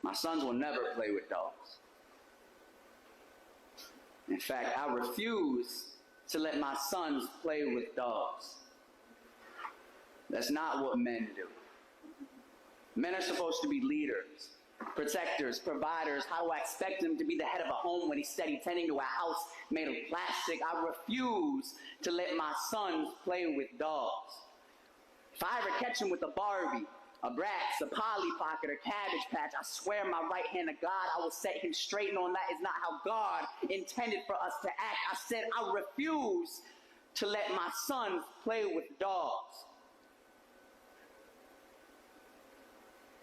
My sons will never play with dogs. In fact, I refuse to let my sons play with dogs. That's not what men do. Men are supposed to be leaders, protectors, providers. How do I expect him to be the head of a home when he's steady tending to a house made of plastic? I refuse to let my sons play with dogs. If I ever catch him with a Barbie, a Bratz, a Polly Pocket, or Cabbage Patch, I swear my right hand to God, I will set him straight, knowing that is not how God intended for us to act. I said I refuse to let my sons play with dogs.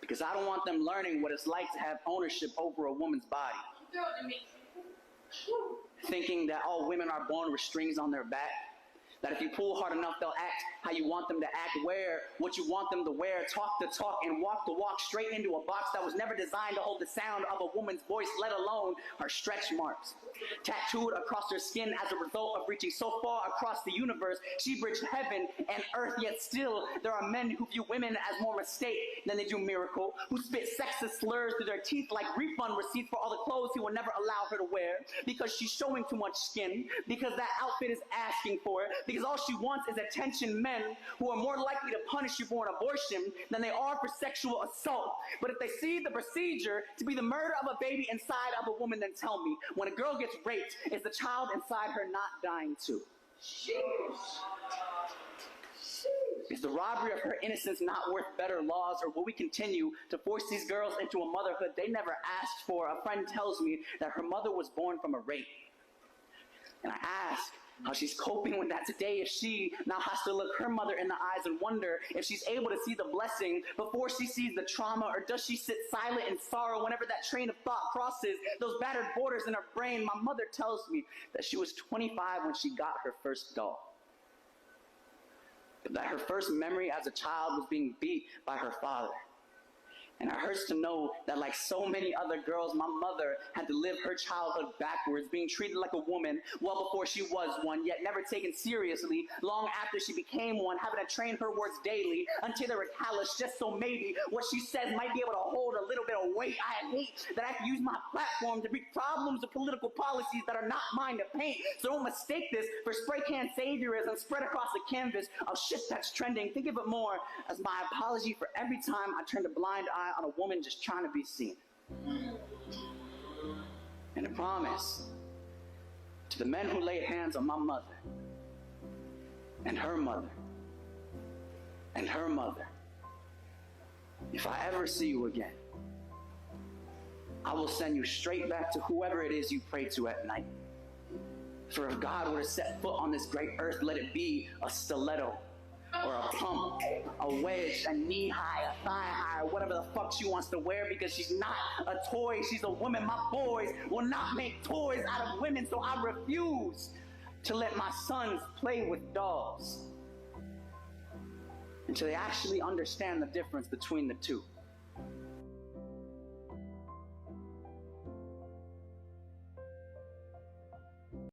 Because I don't want them learning what it's like to have ownership over a woman's body. Thinking that all women are born with strings on their back. That if you pull hard enough, they'll act how you want them to act, wear what you want them to wear, talk the talk, and walk the walk straight into a box that was never designed to hold the sound of a woman's voice, let alone her stretch marks. Tattooed across her skin as a result of reaching so far across the universe, she bridged heaven and earth, yet still there are men who view women as more mistake than they do miracle, who spit sexist slurs through their teeth like refund receipts for all the clothes he will never allow her to wear, because she's showing too much skin, because that outfit is asking for it, because all she wants is attention. Men who are more likely to punish you for an abortion than they are for sexual assault. But if they see the procedure to be the murder of a baby inside of a woman, then tell me, when a girl gets raped, is the child inside her not dying too? Is the robbery of her innocence not worth better laws, or will we continue to force these girls into a motherhood they never asked for? A friend tells me that her mother was born from a rape. And I ask how she's coping with that today, if she now has to look her mother in the eyes and wonder if she's able to see the blessing before she sees the trauma, or does she sit silent in sorrow whenever that train of thought crosses those battered borders in her brain? My mother tells me that she was 25 when she got her first doll, but that her first memory as a child was being beat by her father. And it hurts to know that, like so many other girls, my mother had to live her childhood backwards, being treated like a woman well before she was one, yet never taken seriously long after she became one, having to train her words daily until they were calloused, just so maybe what she says might be able to hold a little bit of weight. I hate that I have to use my platform to beat problems of political policies that are not mine to paint. So don't mistake this for spray can saviorism spread across the canvas of shit that's trending. Think of it more as my apology for every time I turned a blind eye on a woman just trying to be seen. And a promise to the men who laid hands on my mother and her mother and her mother: if I ever see you again, I will send you straight back to whoever it is you pray to at night. For if God were to set foot on this great earth, let it be a stiletto, or a pump, a wedge, a knee-high, a thigh-high, whatever the fuck she wants to wear, because she's not a toy, she's a woman. My boys will not make toys out of women, so I refuse to let my sons play with dolls until they actually understand the difference between the two.